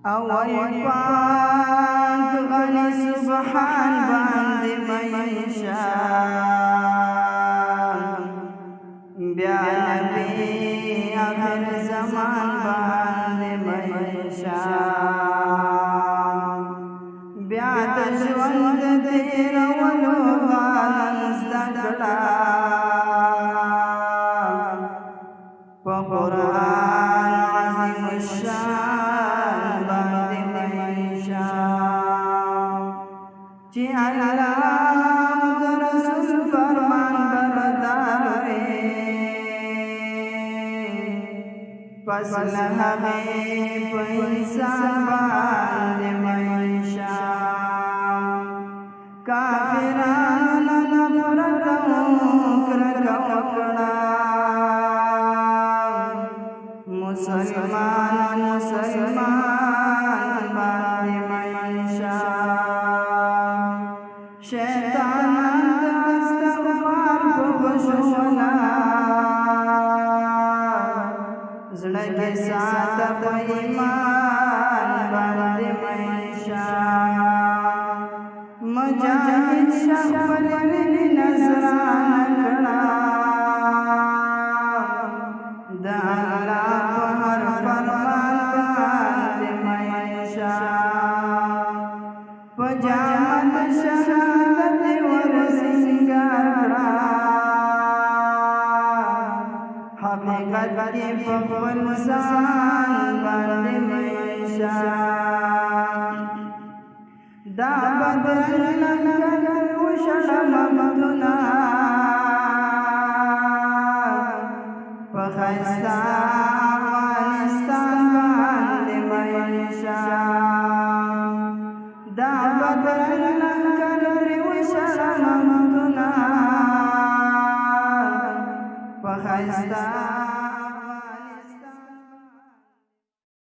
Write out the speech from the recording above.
اول پاک غنی سبحان باندې مېشا بیا نبی آخر زمان باندې مېشا بیا د ژوند تیرولو غان زده کړه په قرآن عظیم الشان باندې مېشا چې الله د رسول فرمان بردار وي پس له هغې په انسان باندې مېشا کافرانو نفرت او کرکه وکړه مسلمان باندې مېشا شیطان د استغفار په بشولا زړه کې ساته په ایمان باندې مېشا مجاهد شخل نظران کړه د الله په هر فرمان باندې مېشا په جامه شهادت ورسینګار کړه حقیقت کې په خپل ځان باندې مېشا دا بدر لنګر وشړم مدنا په خیستا افغانستان باندې مېشا دا بدر لنګر وشړم مدنا په خیستا